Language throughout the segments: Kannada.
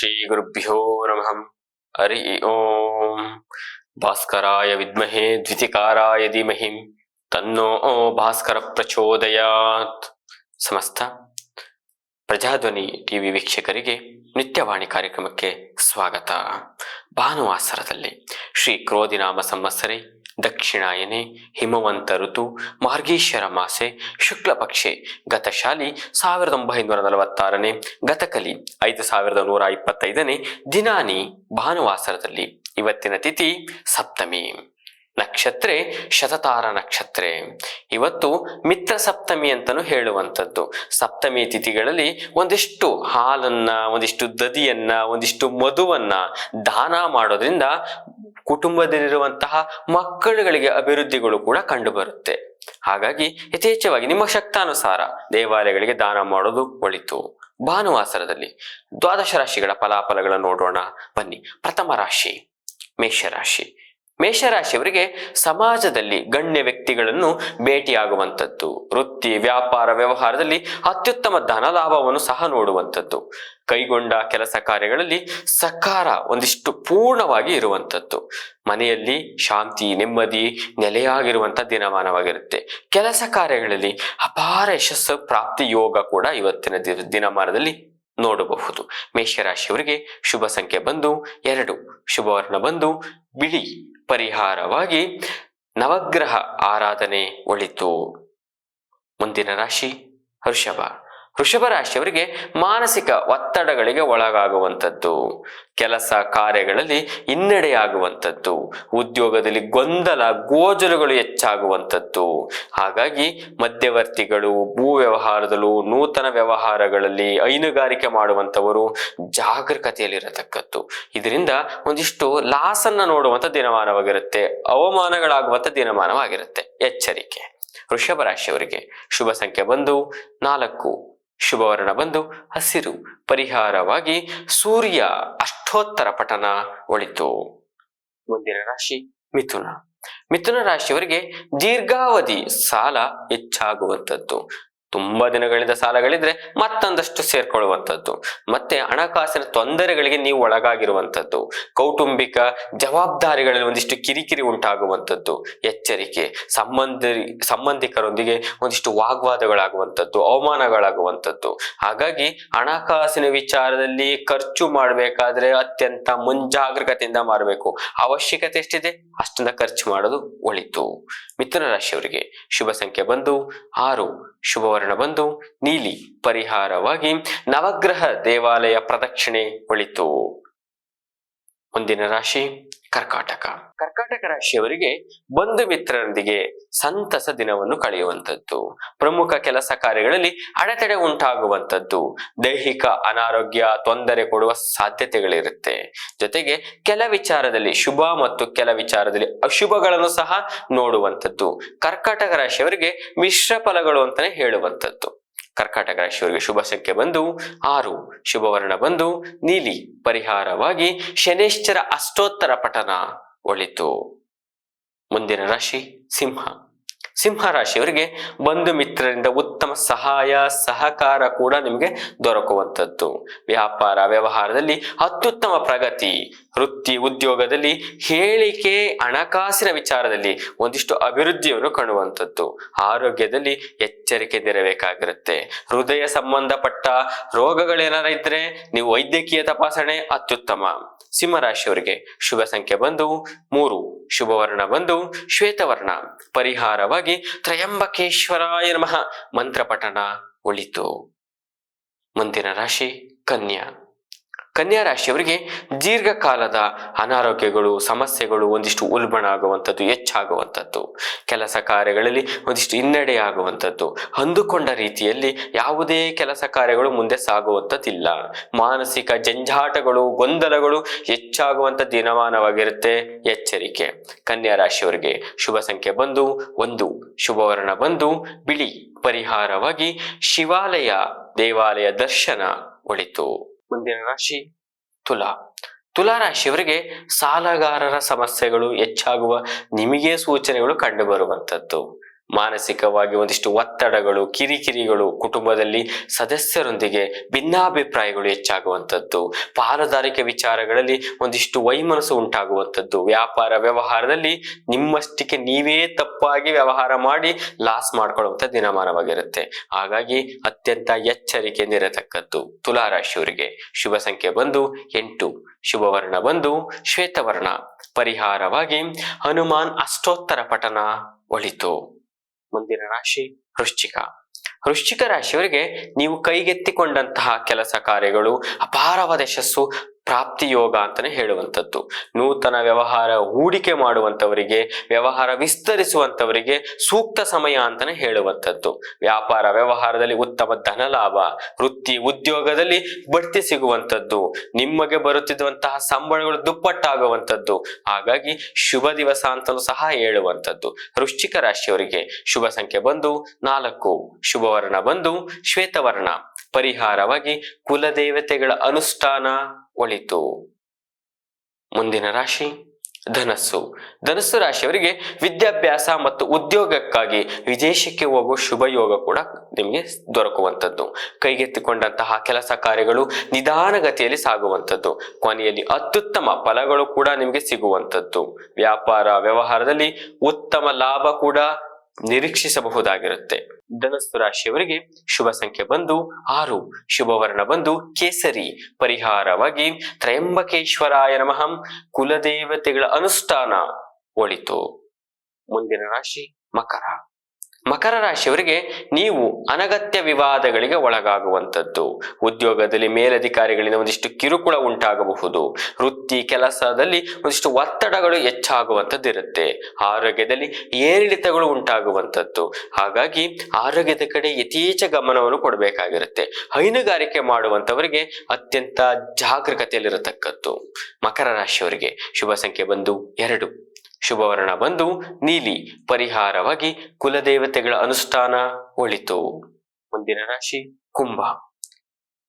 ಶ್ರೀ ಗುರುಭ್ಯೋ ನಮಃ. ಹರಿ ಓಂ. ಭಾಸ್ಕರಾಯ ವಿದ್ಮಹೇ ದ್ವಿತಿಕಾರಾಯ ಧೀಮಹಿ ತನ್ನೋ ಭಾಸ್ಕರ ಪ್ರಚೋದಯಾತ್. ಸಮಸ್ತ ಪ್ರಜಾಧ್ವನಿ ಟಿವಿ ವೀಕ್ಷಕರಿಗೆ ನಿತ್ಯವಾಣಿ ಕಾರ್ಯಕ್ರಮಕ್ಕೆ ಸ್ವಾಗತ. ಭಾನುವಾಸರದಲ್ಲಿ ಶ್ರೀ ಕ್ರೋಧಿನಾಮ ಸಂವತ್ಸರೆ ದಕ್ಷಿಣಾಯನೆ ಹಿಮವಂತ ಋತು ಮಾರ್ಗೀಶ್ವರ ಮಾಸೆ ಶುಕ್ಲ ಪಕ್ಷೆ ಗತಶಾಲಿ 1946ನೇ ಗತಕಲಿ 5125ನೇ ದಿನಾನಿ ಭಾನುವಾಸರದಲ್ಲಿ ಇವತ್ತಿನ ತಿಥಿ ಸಪ್ತಮಿ. ನಕ್ಷತ್ರೆ ಶತತಾರ ನಕ್ಷತ್ರೆ. ಇವತ್ತು ಮಿತ್ರ ಸಪ್ತಮಿ ಅಂತಲೂ ಹೇಳುವಂಥದ್ದು. ಸಪ್ತಮಿ ತಿಥಿಗಳಲ್ಲಿ ಒಂದಿಷ್ಟು ಹಾಲನ್ನ, ಒಂದಿಷ್ಟು ದಧಿಯನ್ನ, ಒಂದಿಷ್ಟು ಮಧುವನ್ನ ದಾನ ಮಾಡೋದ್ರಿಂದ ಕುಟುಂಬದಲ್ಲಿರುವಂತಹ ಮಕ್ಕಳುಗಳಿಗೆ ಅಭಿವೃದ್ಧಿಗಳು ಕೂಡ ಕಂಡು ಬರುತ್ತೆ. ಹಾಗಾಗಿ ಯಥೇಚ್ಛವಾಗಿ ನಿಮ್ಮ ಶಕ್ತಾನುಸಾರ ದೇವಾಲಯಗಳಿಗೆ ದಾನ ಮಾಡೋದು ಒಳಿತು. ಭಾನುವಾಸರದಲ್ಲಿ ದ್ವಾದಶ ರಾಶಿಗಳ ಫಲಾಫಲಗಳನ್ನು ನೋಡೋಣ ಬನ್ನಿ. ಪ್ರಥಮ ರಾಶಿ ಮೇಷರಾಶಿ. ಮೇಷರಾಶಿಯವರಿಗೆ ಸಮಾಜದಲ್ಲಿ ಗಣ್ಯ ವ್ಯಕ್ತಿಗಳನ್ನು ಭೇಟಿಯಾಗುವಂಥದ್ದು, ವೃತ್ತಿ ವ್ಯಾಪಾರ ವ್ಯವಹಾರದಲ್ಲಿ ಅತ್ಯುತ್ತಮ ಧನ ಲಾಭವನ್ನು ಸಹ ನೋಡುವಂಥದ್ದು, ಕೈಗೊಂಡ ಕೆಲಸ ಕಾರ್ಯಗಳಲ್ಲಿ ಸಕಾರ ಒಂದಿಷ್ಟು ಪೂರ್ಣವಾಗಿ ಇರುವಂಥದ್ದು, ಮನೆಯಲ್ಲಿ ಶಾಂತಿ ನೆಮ್ಮದಿ ನೆಲೆಯಾಗಿರುವಂಥ ದಿನಮಾನವಾಗಿರುತ್ತೆ. ಕೆಲಸ ಕಾರ್ಯಗಳಲ್ಲಿ ಅಪಾರ ಯಶಸ್ಸು ಪ್ರಾಪ್ತಿ ಯೋಗ ಕೂಡ ಇವತ್ತಿನ ದಿನಮಾನದಲ್ಲಿ ನೋಡಬಹುದು. ಮೇಷರಾಶಿಯವರಿಗೆ ಶುಭ ಸಂಖ್ಯೆ ಬಂದು 2, ಶುಭವರ್ಣ ಬಂದು ಬಿಳಿ, ಪರಿಹಾರವಾಗಿ ನವಗ್ರಹ ಆರಾಧನೆ ಒಳಿತು. ಮುಂದಿನ ರಾಶಿ ವೃಷಭ. ವೃಷಭ ರಾಶಿಯವರಿಗೆ ಮಾನಸಿಕ ಒತ್ತಡಗಳಿಗೆ ಒಳಗಾಗುವಂಥದ್ದು, ಕೆಲಸ ಕಾರ್ಯಗಳಲ್ಲಿ ಹಿನ್ನಡೆಯಾಗುವಂಥದ್ದು, ಉದ್ಯೋಗದಲ್ಲಿ ಗೊಂದಲ ಗೋಜಲುಗಳು ಹೆಚ್ಚಾಗುವಂಥದ್ದು. ಹಾಗಾಗಿ ಮಧ್ಯವರ್ತಿಗಳು, ಭೂ ವ್ಯವಹಾರದಲ್ಲೂ ನೂತನ ವ್ಯವಹಾರಗಳಲ್ಲಿ ಹೈನುಗಾರಿಕೆ ಮಾಡುವಂಥವರು ಜಾಗರೂಕತೆಯಲ್ಲಿರತಕ್ಕದ್ದು. ಇದರಿಂದ ಒಂದಿಷ್ಟು ಲಾಸನ್ನ ನೋಡುವಂಥ ದಿನಮಾನವಾಗಿರುತ್ತೆ, ಅವಮಾನಗಳಾಗುವಂಥ ದಿನಮಾನವಾಗಿರುತ್ತೆ. ಎಚ್ಚರಿಕೆ. ವೃಷಭ ರಾಶಿಯವರಿಗೆ ಶುಭ ಸಂಖ್ಯೆ ಬಂದು 4, ಶುಭವರ್ಣ ಬಂದು ಹಸಿರು, ಪರಿಹಾರವಾಗಿ ಸೂರ್ಯ ಅಷ್ಟೋತ್ತರ ಪಠನ ಒಳಿತು. ಮುಂದಿನ ರಾಶಿ ಮಿಥುನ. ಮಿಥುನ ರಾಶಿಯವರಿಗೆ ದೀರ್ಘಾವಧಿ ಸಾಲ ಹೆಚ್ಚಾಗುವಂಥದ್ದು, ತುಂಬಾ ದಿನಗಳಿಂದ ಸಾಲಗಳಿದ್ರೆ ಮತ್ತೊಂದಷ್ಟು ಸೇರ್ಕೊಳ್ಳುವಂಥದ್ದು, ಮತ್ತೆ ಹಣಕಾಸಿನ ತೊಂದರೆಗಳಿಗೆ ನೀವು ಒಳಗಾಗಿರುವಂಥದ್ದು, ಕೌಟುಂಬಿಕ ಜವಾಬ್ದಾರಿಗಳಲ್ಲಿ ಒಂದಿಷ್ಟು ಕಿರಿಕಿರಿ ಉಂಟಾಗುವಂಥದ್ದು. ಎಚ್ಚರಿಕೆ. ಸಂಬಂಧಿಕರೊಂದಿಗೆ ಒಂದಿಷ್ಟು ವಾಗ್ವಾದಗಳಾಗುವಂಥದ್ದು, ಅವಮಾನಗಳಾಗುವಂಥದ್ದು. ಹಾಗಾಗಿ ಹಣಕಾಸಿನ ವಿಚಾರದಲ್ಲಿ ಖರ್ಚು ಮಾಡಬೇಕಾದ್ರೆ ಅತ್ಯಂತ ಮುಂಜಾಗ್ರತೆಯಿಂದ ಮಾಡಬೇಕು. ಅವಶ್ಯಕತೆ ಎಷ್ಟಿದೆ ಅಷ್ಟನ್ನ ಖರ್ಚು ಮಾಡೋದು ಒಳಿತು. ಮಿಥುನ ರಾಶಿಯವರಿಗೆ ಶುಭ ಸಂಖ್ಯೆ ಬಂದು 6, ಶುಭವರ್ಣ ಬಂದು ನೀಲಿ, ಪರಿಹಾರವಾಗಿ ನವಗ್ರಹ ದೇವಾಲಯ ಪ್ರದಕ್ಷಿಣೆ ಒಳಿತು. ಮುಂದಿನ ರಾಶಿ ಕರ್ಕಾಟಕ. ಕರ್ಕಾಟಕ ರಾಶಿಯವರಿಗೆ ಬಂಧು ಮಿತ್ರರೊಂದಿಗೆ ಸಂತಸ ದಿನವನ್ನು ಕಳೆಯುವಂಥದ್ದು, ಪ್ರಮುಖ ಕೆಲಸ ಕಾರ್ಯಗಳಲ್ಲಿ ಅಡೆತಡೆ ಉಂಟಾಗುವಂಥದ್ದು, ದೈಹಿಕ ಅನಾರೋಗ್ಯ ತೊಂದರೆ ಕೊಡುವ ಸಾಧ್ಯತೆಗಳಿರುತ್ತೆ. ಜೊತೆಗೆ ಕೆಲ ವಿಚಾರದಲ್ಲಿ ಶುಭ ಮತ್ತು ಕೆಲ ವಿಚಾರದಲ್ಲಿ ಅಶುಭಗಳನ್ನು ಸಹ ನೋಡುವಂಥದ್ದು. ಕರ್ಕಾಟಕ ರಾಶಿಯವರಿಗೆ ಮಿಶ್ರ ಫಲಗಳು ಅಂತಾನೆ ಹೇಳುವಂಥದ್ದು. ಕರ್ಕಾಟಕ ರಾಶಿಯವರಿಗೆ ಶುಭ ಸಂಖ್ಯೆ ಬಂದು 6, ಶುಭವರ್ಣ ಬಂದು ನೀಲಿ, ಪರಿಹಾರವಾಗಿ ಶನೇಶ್ವರ ಅಷ್ಟೋತ್ತರ ಪಠನ ಒಳಿತು. ಮುಂದಿನ ರಾಶಿ ಸಿಂಹ. ಸಿಂಹ ರಾಶಿಯವರಿಗೆ ಬಂಧು ಮಿತ್ರರಿಂದ ಉತ್ತಮ ಸಹಾಯ ಸಹಕಾರ ಕೂಡ ನಿಮಗೆ ದೊರಕುವಂಥದ್ದು, ವ್ಯಾಪಾರ ವ್ಯವಹಾರದಲ್ಲಿ ಅತ್ಯುತ್ತಮ ಪ್ರಗತಿ, ವೃತ್ತಿ ಉದ್ಯೋಗದಲ್ಲಿ ಹೇಳಿಕೆ, ಹಣಕಾಸಿನ ವಿಚಾರದಲ್ಲಿ ಒಂದಿಷ್ಟು ಅಭಿವೃದ್ಧಿಯನ್ನು ಕಾಣುವಂಥದ್ದು, ಆರೋಗ್ಯದಲ್ಲಿ ಎಚ್ಚರಿಕೆಯಿಂದಿರಬೇಕಾಗಿರುತ್ತೆ. ಹೃದಯ ಸಂಬಂಧಪಟ್ಟ ರೋಗಗಳೇನಾರ ಇದ್ರೆ ನೀವು ವೈದ್ಯಕೀಯ ತಪಾಸಣೆ ಅತ್ಯುತ್ತಮ. ಸಿಂಹರಾಶಿಯವರಿಗೆ ಶುಭ ಸಂಖ್ಯೆ ಬಂದು 3, ಶುಭವರ್ಣ ಬಂದು ಶ್ವೇತವರ್ಣ, ಪರಿಹಾರವಾಗಿ ತ್ರಯಂಬಕೇಶ್ವರಾಯ ನಮಃ ಮಂತ್ರ ಪಠನ ಒಳಿತು. ಮುಂದಿನ ರಾಶಿ ಕನ್ಯಾ. ಕನ್ಯಾ ರಾಶಿಯವರಿಗೆ ದೀರ್ಘಕಾಲದ ಅನಾರೋಗ್ಯಗಳು, ಸಮಸ್ಯೆಗಳು ಒಂದಿಷ್ಟು ಉಲ್ಬಣ ಆಗುವಂಥದ್ದು, ಹೆಚ್ಚಾಗುವಂಥದ್ದು, ಕೆಲಸ ಕಾರ್ಯಗಳಲ್ಲಿ ಒಂದಿಷ್ಟು ಹಿನ್ನಡೆಯಾಗುವಂಥದ್ದು, ಅಂದುಕೊಂಡ ರೀತಿಯಲ್ಲಿ ಯಾವುದೇ ಕೆಲಸ ಕಾರ್ಯಗಳು ಮುಂದೆ ಸಾಗುವಂಥದ್ದಿಲ್ಲ. ಮಾನಸಿಕ ಜಂಜಾಟಗಳು ಗೊಂದಲಗಳು ಹೆಚ್ಚಾಗುವಂಥ ದಿನಮಾನವಾಗಿರುತ್ತೆ. ಎಚ್ಚರಿಕೆ. ಕನ್ಯಾ ರಾಶಿಯವರಿಗೆ ಶುಭ ಸಂಖ್ಯೆ ಬಂದು 1, ಶುಭವರ್ಣ ಬಂದು ಬಿಳಿ, ಪರಿಹಾರವಾಗಿ ಶಿವಾಲಯ ದೇವಾಲಯ ದರ್ಶನ ಒಳಿತು. ಮುಂದಿನ ರಾಶಿ ತುಲಾ. ತುಲಾ ರಾಶಿಯವರಿಗೆ ಸಾಲಗಾರರ ಸಮಸ್ಯೆಗಳು ಹೆಚ್ಚಾಗುವ ನಿಮಗೆ ಸೂಚನೆಗಳು ಕಂಡು ಬರುವಂಥದ್ದು, ಮಾನಸಿಕವಾಗಿ ಒಂದಿಷ್ಟು ಒತ್ತಡಗಳು, ಕಿರಿಕಿರಿಗಳು, ಕುಟುಂಬದಲ್ಲಿ ಸದಸ್ಯರೊಂದಿಗೆ ಭಿನ್ನಾಭಿಪ್ರಾಯಗಳು ಹೆಚ್ಚಾಗುವಂಥದ್ದು, ಪಾಲುದಾರಿಕೆ ವಿಚಾರಗಳಲ್ಲಿ ಒಂದಿಷ್ಟು ವೈಮನಸ್ಸು ಉಂಟಾಗುವಂಥದ್ದು, ವ್ಯಾಪಾರ ವ್ಯವಹಾರದಲ್ಲಿ ನಿಮ್ಮಷ್ಟಕ್ಕೆ ನೀವೇ ತಪ್ಪಾಗಿ ವ್ಯವಹಾರ ಮಾಡಿ ಲಾಸ್ ಮಾಡ್ಕೊಳ್ಳುವಂಥ ದಿನಮಾನವಾಗಿರುತ್ತೆ. ಹಾಗಾಗಿ ಅತ್ಯಂತ ಎಚ್ಚರಿಕೆಯಿಂದ ಇರತಕ್ಕದ್ದು. ತುಲಾ ರಾಶಿಯವರಿಗೆ ಶುಭ ಸಂಖ್ಯೆ ಬಂದು 8, ಶುಭ ವರ್ಣ ಬಂದು ಶ್ವೇತವರ್ಣ, ಪರಿಹಾರವಾಗಿ ಹನುಮಾನ್ ಅಷ್ಟೋತ್ತರ ಪಠನ ಒಳಿತು. ಮುಂದಿನ ರಾಶಿ ವೃಶ್ಚಿಕ. ವೃಶ್ಚಿಕ ರಾಶಿಯವರಿಗೆ ನೀವು ಕೈಗೆತ್ತಿಕೊಂಡಂತಹ ಕೆಲಸ ಕಾರ್ಯಗಳು ಅಪಾರವಾದ ಯಶಸ್ಸು ಪ್ರಾಪ್ತಿ ಯೋಗ ಅಂತಾನೆ ಹೇಳುವಂಥದ್ದು. ನೂತನ ವ್ಯವಹಾರ ಹೂಡಿಕೆ ಮಾಡುವಂಥವರಿಗೆ, ವ್ಯವಹಾರ ವಿಸ್ತರಿಸುವಂಥವರಿಗೆ ಸೂಕ್ತ ಸಮಯ ಅಂತಾನೆ ಹೇಳುವಂಥದ್ದು. ವ್ಯಾಪಾರ ವ್ಯವಹಾರದಲ್ಲಿ ಉತ್ತಮ ಧನ ಲಾಭ, ವೃತ್ತಿ ಉದ್ಯೋಗದಲ್ಲಿ ಬಡ್ತಿ ಸಿಗುವಂಥದ್ದು, ನಿಮಗೆ ಬರುತ್ತಿದ್ದಂತಹ ಸಂಬಳಗಳು ದುಪ್ಪಟ್ಟಾಗುವಂಥದ್ದು. ಹಾಗಾಗಿ ಶುಭ ದಿವಸ ಅಂತಲೂ ಸಹ ಹೇಳುವಂಥದ್ದು. ವೃಶ್ಚಿಕ ರಾಶಿಯವರಿಗೆ ಶುಭ ಸಂಖ್ಯೆ ಬಂದು 4, ಶುಭ ವರ್ಣ ಬಂದು ಶ್ವೇತವರ್ಣ, ಪರಿಹಾರವಾಗಿ ಕುಲದೇವತೆಗಳ ಅನುಷ್ಠಾನ ಒಳಿತು. ಮುಂದಿನ ರಾಶಿ ಧನಸ್ಸು. ಧನಸ್ಸು ರಾಶಿಯವರಿಗೆ ವಿದ್ಯಾಭ್ಯಾಸ ಮತ್ತು ಉದ್ಯೋಗಕ್ಕಾಗಿ ವಿದೇಶಕ್ಕೆ ಹೋಗುವ ಶುಭ ಯೋಗ ಕೂಡ ನಿಮಗೆ ದೊರಕುವಂಥದ್ದು. ಕೈಗೆತ್ತಿಕೊಂಡಂತಹ ಕೆಲಸ ಕಾರ್ಯಗಳು ನಿಧಾನಗತಿಯಲ್ಲಿ ಸಾಗುವಂಥದ್ದು, ಕೊನೆಯಲ್ಲಿ ಅತ್ಯುತ್ತಮ ಫಲಗಳು ಕೂಡ ನಿಮಗೆ ಸಿಗುವಂಥದ್ದು. ವ್ಯಾಪಾರ ವ್ಯವಹಾರದಲ್ಲಿ ಉತ್ತಮ ಲಾಭ ಕೂಡ ನಿರೀಕ್ಷಿಸಬಹುದಾಗಿರುತ್ತೆ. ಧನಸ್ಸು ರಾಶಿಯವರಿಗೆ ಶುಭ ಸಂಖ್ಯೆ ಬಂದು 6, ಶುಭ ವರ್ಣ ಬಂದು ಕೇಸರಿ, ಪರಿಹಾರವಾಗಿ ತ್ರಯಂಬಕೇಶ್ವರಾಯ ನಮಃ, ಕುಲದೇವತೆಗಳ ಅನುಷ್ಠಾನ ಒಳಿತು. ಮುಂದಿನ ರಾಶಿ ಮಕರ. ಮಕರ ರಾಶಿಯವರಿಗೆ ನೀವು ಅನಗತ್ಯ ವಿವಾದಗಳಿಗೆ ಒಳಗಾಗುವಂಥದ್ದು. ಉದ್ಯೋಗದಲ್ಲಿ ಮೇಲಧಿಕಾರಿಗಳಿಂದ ಒಂದಿಷ್ಟು ಕಿರುಕುಳ ಉಂಟಾಗಬಹುದು. ವೃತ್ತಿ ಕೆಲಸದಲ್ಲಿ ಒಂದಿಷ್ಟು ಒತ್ತಡಗಳು ಹೆಚ್ಚಾಗುವಂಥದ್ದು ಇರುತ್ತೆ. ಆರೋಗ್ಯದಲ್ಲಿ ಏರಿಳಿತಗಳು ಉಂಟಾಗುವಂಥದ್ದು. ಹಾಗಾಗಿ ಆರೋಗ್ಯದ ಕಡೆ ಯಥೇಚ್ಛ ಗಮನವನ್ನು ಕೊಡಬೇಕಾಗಿರುತ್ತೆ. ಹೈನುಗಾರಿಕೆ ಮಾಡುವಂಥವರಿಗೆ ಅತ್ಯಂತ ಜಾಗರೂಕತೆಯಲ್ಲಿರತಕ್ಕದ್ದು. ಮಕರ ರಾಶಿಯವರಿಗೆ ಶುಭ ಸಂಖ್ಯೆ ಬಂದು 2, ಶುಭ ವರ್ಣ ಬಂದು ನೀಲಿ, ಪರಿಹಾರವಾಗಿ ಕುಲದೇವತೆಗಳ ಅನುಷ್ಠಾನ ಒಳಿತು. ಮುಂದಿನ ರಾಶಿ ಕುಂಭ.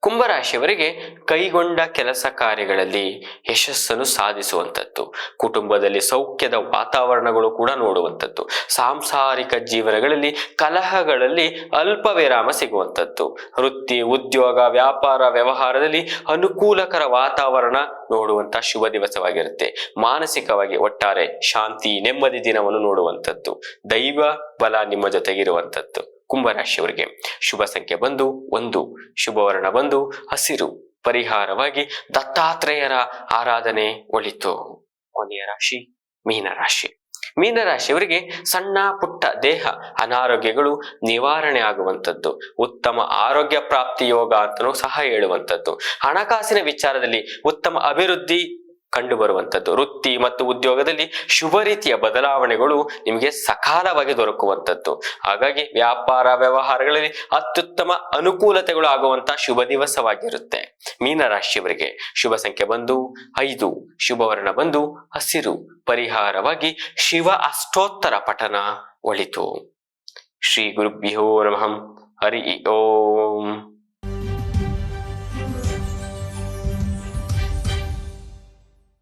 ಕುಂಭ ರಾಶಿಯವರಿಗೆ ಕೈಗೊಂಡ ಕೆಲಸ ಕಾರ್ಯಗಳಲ್ಲಿ ಯಶಸ್ಸನ್ನು ಸಾಧಿಸುವಂಥದ್ದು. ಕುಟುಂಬದಲ್ಲಿ ಸೌಖ್ಯದ ವಾತಾವರಣಗಳು ಕೂಡ ನೋಡುವಂಥದ್ದು. ಸಾಂಸಾರಿಕ ಜೀವನಗಳಲ್ಲಿ ಕಲಹಗಳಲ್ಲಿ ಅಲ್ಪ ವಿರಾಮ ಸಿಗುವಂಥದ್ದು. ವೃತ್ತಿ ಉದ್ಯೋಗ ವ್ಯಾಪಾರ ವ್ಯವಹಾರದಲ್ಲಿ ಅನುಕೂಲಕರ ವಾತಾವರಣ ನೋಡುವಂತ ಶುಭ ದಿವಸವಾಗಿರುತ್ತೆ. ಮಾನಸಿಕವಾಗಿ ಒಟ್ಟಾರೆ ಶಾಂತಿ ನೆಮ್ಮದಿ ದಿನವನ್ನು ನೋಡುವಂಥದ್ದು. ದೈವ ಬಲ ನಿಮ್ಮ ಜೊತೆಗಿರುವಂಥದ್ದು. ಕುಂಭರಾಶಿಯವರಿಗೆ ಶುಭ ಸಂಖ್ಯೆ ಬಂದು 1, ಶುಭ ವರ್ಣ ಬಂದು ಹಸಿರು, ಪರಿಹಾರವಾಗಿ ದತ್ತಾತ್ರೇಯರ ಆರಾಧನೆ ಒಳಿತು. ಕೊನೆಯ ರಾಶಿ ಮೀನರಾಶಿ. ಮೀನರಾಶಿಯವರಿಗೆ ಸಣ್ಣ ಪುಟ್ಟ ದೇಹ ಅನಾರೋಗ್ಯಗಳು ನಿವಾರಣೆ ಆಗುವಂಥದ್ದು. ಉತ್ತಮ ಆರೋಗ್ಯ ಪ್ರಾಪ್ತಿ ಯೋಗ ಅಂತಲೂ ಸಹ ಹೇಳುವಂಥದ್ದು. ಹಣಕಾಸಿನ ವಿಚಾರದಲ್ಲಿ ಉತ್ತಮ ಅಭಿವೃದ್ಧಿ ಕಂಡು ಬರುವಂಥದ್ದು. ವೃತ್ತಿ ಮತ್ತು ಉದ್ಯೋಗದಲ್ಲಿ ಶುಭ ರೀತಿಯ ಬದಲಾವಣೆಗಳು ನಿಮಗೆ ಸಕಾಲವಾಗಿ ದೊರಕುವಂಥದ್ದು. ಹಾಗಾಗಿ ವ್ಯಾಪಾರ ವ್ಯವಹಾರಗಳಲ್ಲಿ ಅತ್ಯುತ್ತಮ ಅನುಕೂಲತೆಗಳು ಆಗುವಂತಹ ಶುಭ ದಿವಸವಾಗಿರುತ್ತೆ. ಮೀನರಾಶಿಯವರಿಗೆ ಶುಭ ಸಂಖ್ಯೆ ಬಂದು 5, ಶುಭ ವರ್ಣ ಬಂದು ಹಸಿರು, ಪರಿಹಾರವಾಗಿ ಶಿವ ಅಷ್ಟೋತ್ತರ ಪಠನ ಒಳಿತು. ಶ್ರೀ ಗುರುಭ್ಯೋ ನಮಃ. ಹರಿ ಓಂ.